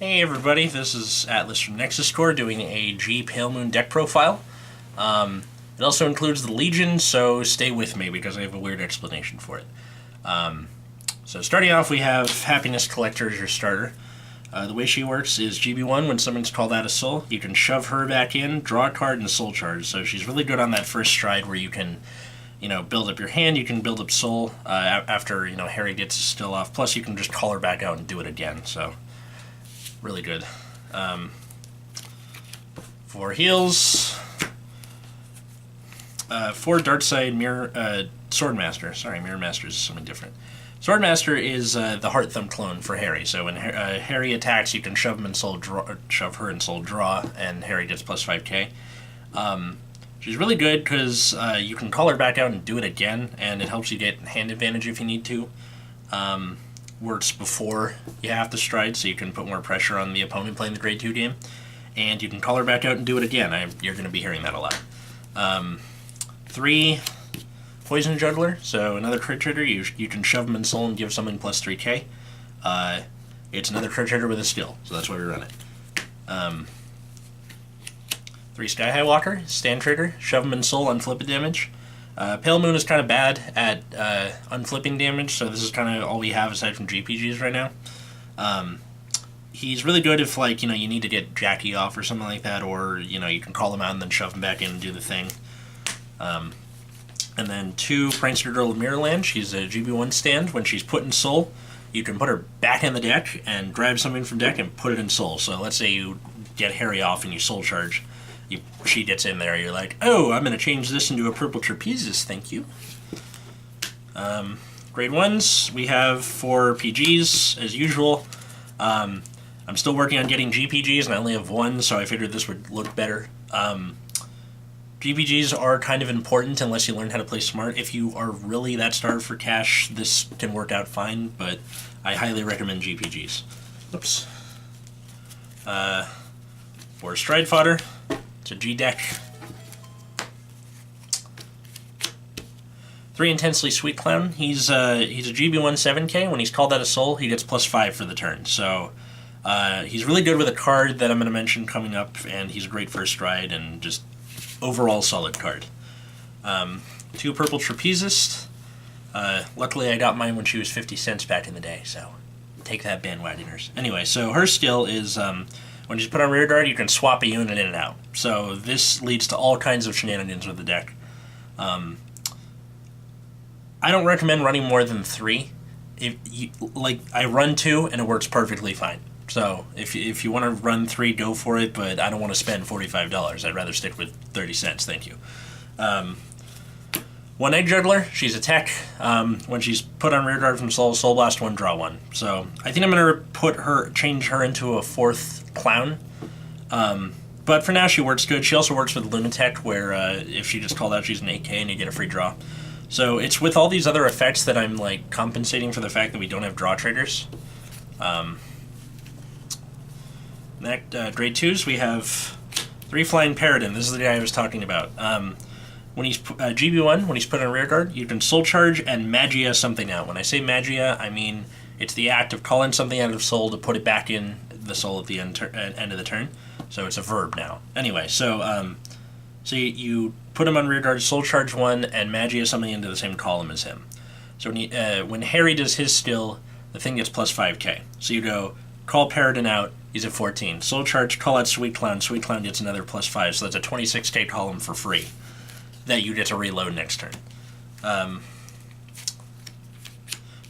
Hey everybody, this is Atlas from Nexus doing a G Pale Moon deck profile. It also includes the Legion, so stay with me because I have a weird explanation for it. So starting off, we have Happiness Collector as your starter. The way she works is GB1, when someone's called out of soul, you can shove her back in, draw a card, and soul charge. So she's really good on that first stride where you can, build up your hand, you can build up soul after, Harri gets still off. Plus, you can just call her back out and do it again, so really good. For heals, 4 Darkside Swordmaster. Sorry, Mirror Master is something different. Swordmaster is the Heart Thumb clone for Harri. So when Harri attacks, you can shove him in soul, shove her in soul, draw, and Harri gets plus 5k. She's really good because you can call her back out and do it again, and it helps you get hand advantage if you need to. Works before you have to stride, so you can put more pressure on the opponent playing the grade 2 game. And you can call her back out and do it again. You're going to be hearing that a lot. 3 Poison Juggler, so another crit trigger. You can shove them in soul and give something plus 3k. It's another crit trigger with a skill, so that's why we run it. 3 Skyhigh Walker, stand trigger, shove them in soul, unflip it damage. Pale Moon is kind of bad at unflipping damage, so this is kind of all we have aside from GPGs right now. He's really good if, you need to get Jackie off or something like that, or, you can call him out and then shove him back in and do the thing. And then 2 Prankster Girl of Mirrorland. She's a GB1 stand. When she's put in soul, you can put her back in the deck and grab something from deck and put it in soul. So let's say you get Harri off and you soul charge. She gets in there, you're like, oh, I'm going to change this into a Purple Trapezist, thank you. Grade 1s, we have 4 PGs, as usual. I'm still working on getting GPGs, and I only have 1, so I figured this would look better. GPGs are kind of important unless you learn how to play smart. If you are really that starved for cash, this can work out fine, but I highly recommend GPGs. Oops. 4 Stride Fodder. It's a G deck. 3 Intensely Sweet Clown. He's a GB1 7k. When he's called out of soul, he gets plus 5 for the turn. So he's really good with a card that I'm going to mention coming up, and he's a great first stride and just overall solid card. 2 Purple Trapezist. Luckily, I got mine when she was 50 cents back in the day, so take that, bandwagoners. Anyway, so her skill is when she's put on rear guard, you can swap a unit in and out. So this leads to all kinds of shenanigans with the deck. I don't recommend running more than 3. I run 2 and it works perfectly fine. So if you want to run 3, go for it, but I don't want to spend $45. I'd rather stick with 30 cents, thank you. 1 Egg Juggler, she's a tech. When she's put on rear guard from soul, soul blast 1, draw 1. So I think I'm going to change her into a 4th clown. But for now she works good. She also works with Loon Detect, where if she gets called out, she's an 8k and you get a free draw. So it's with all these other effects that I'm compensating for the fact that we don't have draw triggers. Next, grade 2s, we have 3 Flying Peryton. This is the guy I was talking about. When he's GB1, when he's put on rear guard, you can soul charge and magia something out. When I say magia, I mean it's the act of calling something out of soul to put it back in the soul at the end of the turn. So it's a verb now. Anyway, so you put him on rear guard, soul charge 1, and magia something into the same column as him. So when Harri does his skill, the thing gets plus 5k. So you go, call Paradin out, he's at 14. Soul charge, call out Sweet Clown gets another plus 5, so that's a 26k column for free that you get to reload next turn.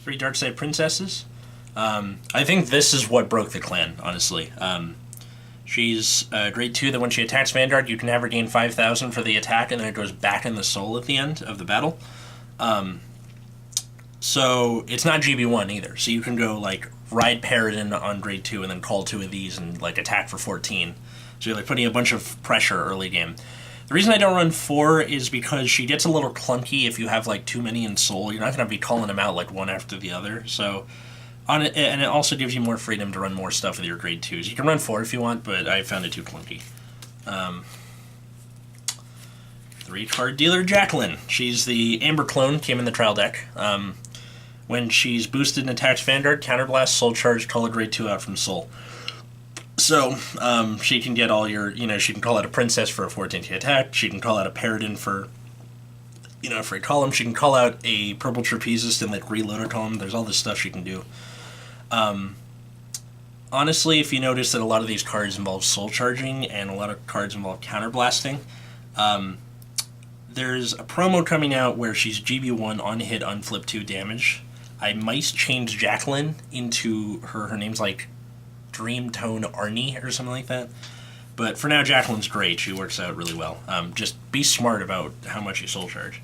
3 Darkside Princesses. I think this is what broke the clan, honestly. She's grade 2 that when she attacks Vanguard, you can have her gain 5,000 for the attack, and then it goes back in the soul at the end of the battle. So it's not GB1 either. So you can go ride Paradin on grade 2 and then call 2 of these and attack for 14. So you're putting a bunch of pressure early game. The reason I don't run 4 is because she gets a little clunky if you have too many in soul. You're not going to be calling them out one after the other. So and it also gives you more freedom to run more stuff with your grade 2s. You can run 4 if you want, but I found it too clunky. 3 Card Dealer Jacqueline. She's the Amber clone, came in the trial deck. When she's boosted and attacks Vanguard, Counterblast, Soul Charge, call a grade 2 out from Soul. So she can get all your, she can call out a Princess for a 14k attack. She can call out a Paradin for, for a column. She can call out a Purple Trapezist and like reload a column. There's all this stuff she can do. Honestly, if you notice that a lot of these cards involve soul charging and a lot of cards involve counterblasting, there's a promo coming out where she's GB1 on hit, on flip 2 damage. I might change Jacqueline into her name's like Dream Tone Arnie or something like that. But for now, Jacqueline's great. She works out really well. Just be smart about how much you soul charge.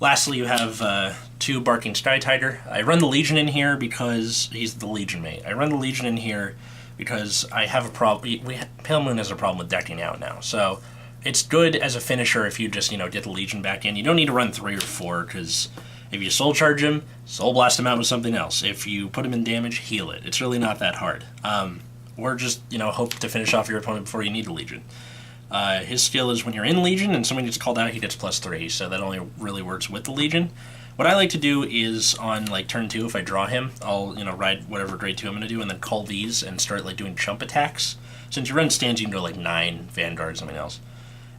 Lastly, you have 2 Barking Sky Tiger. I run the Legion in here because he's the Legion mate. I run the Legion in here because I have a problem. Pale Moon has a problem with decking out now. So it's good as a finisher if you just, get the Legion back in. You don't need to run 3 or 4 because if you soul charge him, soul blast him out with something else. If you put him in damage, heal it. It's really not that hard. Or just, hope to finish off your opponent before you need the Legion. His skill is when you're in Legion and someone gets called out, he gets +3, so that only really works with the Legion. What I like to do is on like turn 2, if I draw him, I'll ride whatever grade 2 I'm going to do and then call these and start like doing chump attacks. Since you run stands, you can go like 9, Vanguard, something else.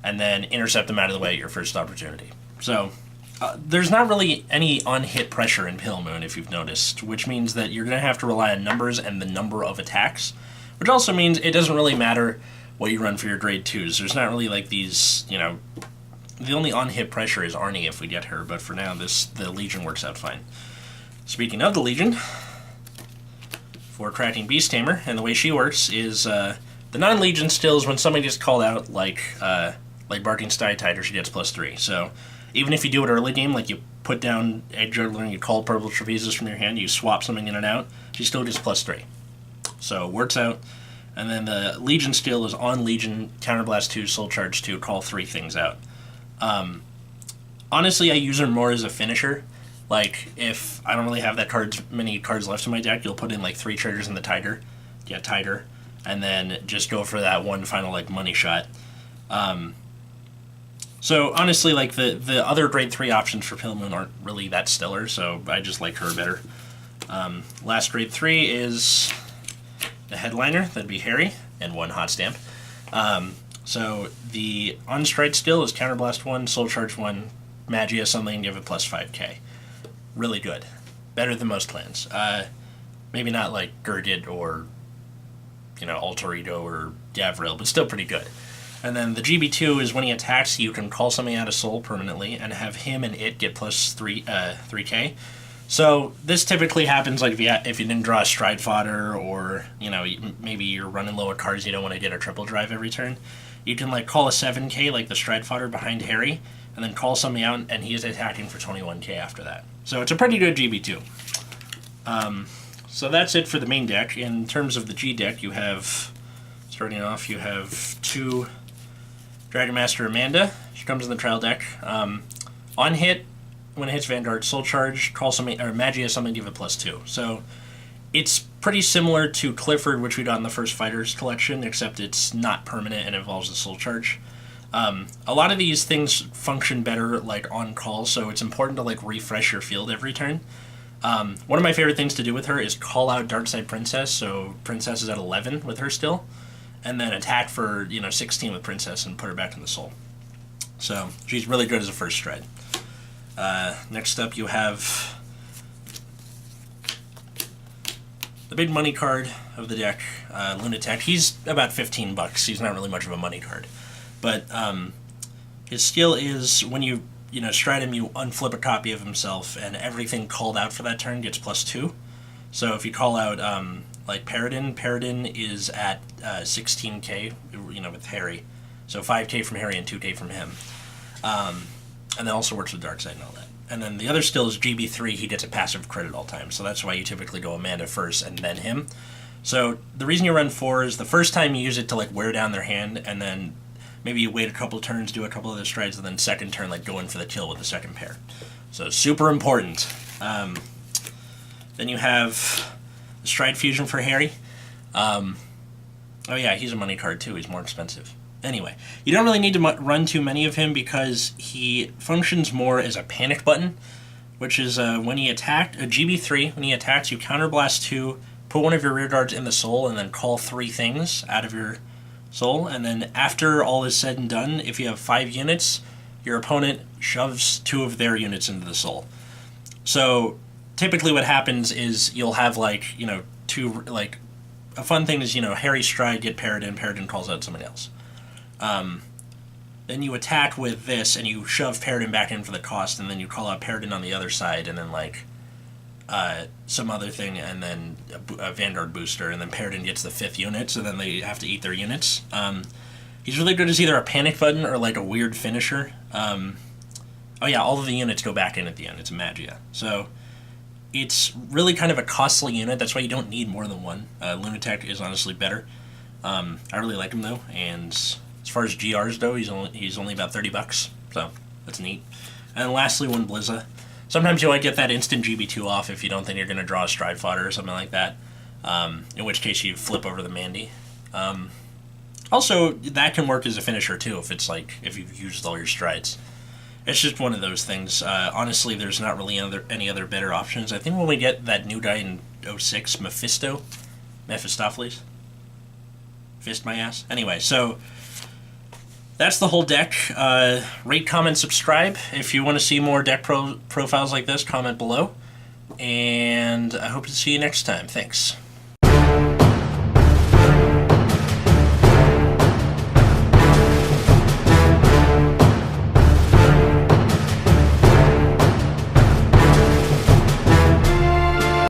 And then intercept them out of the way at your first opportunity. So there's not really any on-hit pressure in Pale Moon, if you've noticed, which means that you're going to have to rely on numbers and the number of attacks, which also means it doesn't really matter what you run for your grade 2s. There's not really like these, the only on-hit pressure is Arnie if we get her, but for now the Legion works out fine. Speaking of the Legion, for Cracking Beast Tamer, and the way she works is the non-Legion stills when somebody gets called out like Barking Sky Tiger, she gets +3. So even if you do it early game, like you put down Egg Juggler and you call Purple Trapezist from your hand, you swap something in and out, she still gets +3. So it works out. And then the Legion skill is on Legion, Counterblast 2, Soul Charge 2, call 3 things out. Honestly, I use her more as a finisher. Like, if I don't really have many cards left in my deck, you'll put in like 3 triggers in the Tiger, get Tiger, and then just go for that one final like money shot. So honestly, like the other grade 3 options for Pale Moon aren't really that stellar, so I just like her better. Last grade 3 is the headliner, that'd be Harri, and 1 hot stamp. So the on-strike skill is Counterblast 1, Soul Charge 1, Magia something, give it +5k. Really good. Better than most clans. Maybe not like Gurgit or, Altarito or Gavril, but still pretty good. And then the GB2 is when he attacks, you can call something out of Soul permanently and have him and it get +3k. So this typically happens like if you didn't draw a Stride Fodder, or maybe you're running low at cards, you don't want to get a triple drive every turn. You can like call a 7k like the Stride Fodder behind Harri, and then call something out, and he is attacking for 21k after that. So it's a pretty good GB2. So that's it for the main deck. In terms of the G deck, you have, starting off, you have 2 Dragon Master Amanda. She comes in the trial deck. On hit, when it hits Vanguard, Soul Charge, call something, or Magia something, give it +2. So it's pretty similar to Clifford, which we got in the first Fighters collection, except it's not permanent and involves the Soul Charge. A lot of these things function better like on call, so it's important to like refresh your field every turn. One of my favorite things to do with her is call out Darkside Princess, so Princess is at 11 with her still, and then attack for 16 with Princess and put her back in the Soul. So she's really good as a first stride. Next up you have the big money card of the deck, Loon Detect. He's about $15. He's not really much of a money card. But his skill is when you stride him, you unflip a copy of himself, and everything called out for that turn gets +2. So if you call out like Paradin is at 16k, with Harri. So 5k from Harri and 2k from him. And that also works with Darkside and all that. And then the other skill is GB3, he gets a passive crit at all times. So that's why you typically go Amanda first and then him. So the reason you run 4 is the first time you use it to like wear down their hand, and then maybe you wait a couple turns, do a couple of the strides, and then second turn like go in for the kill with the second pair. So super important. Then you have the Stride Fusion for Harri. Oh yeah, he's a money card too, he's more expensive. Anyway, you don't really need to run too many of him because he functions more as a panic button, which is when he attacked, a GB3, when he attacks, you counterblast 2, put one of your rear guards in the soul and then call 3 things out of your soul, and then after all is said and done, if you have 5 units, your opponent shoves 2 of their units into the soul. So typically what happens is you'll have, like, you know, 2, like, a fun thing is, you know, Harri stride, get Paradin, Paradin calls out somebody else. Then you attack with this, and you shove Paradin back in for the cost, and then you call out Paradin on the other side, and then, like, some other thing, and then a Vanguard booster, and then Paradin gets the 5th unit, so then they have to eat their units. He's really good as either a panic button or, like, a weird finisher. Oh yeah, all of the units go back in at the end. It's a Magia. So it's really kind of a costly unit. That's why you don't need more than one. Loon Detect is honestly better. I really like him, though, and as far as GRs go, he's only about $30, so that's neat. And lastly, one Blizza. Sometimes you might get that instant GB2 off if you don't think you're going to draw a Stride Fodder or something like that, in which case you flip over the Mandy. Also, that can work as a finisher, too, if it's like, if you've used all your strides. It's just one of those things. Honestly, there's not really any other better options. I think when we get that new guy in 06, Mephistopheles. Fist my ass. Anyway, so that's the whole deck. Rate, comment, subscribe. If you want to see more deck profiles like this, comment below. And I hope to see you next time. Thanks.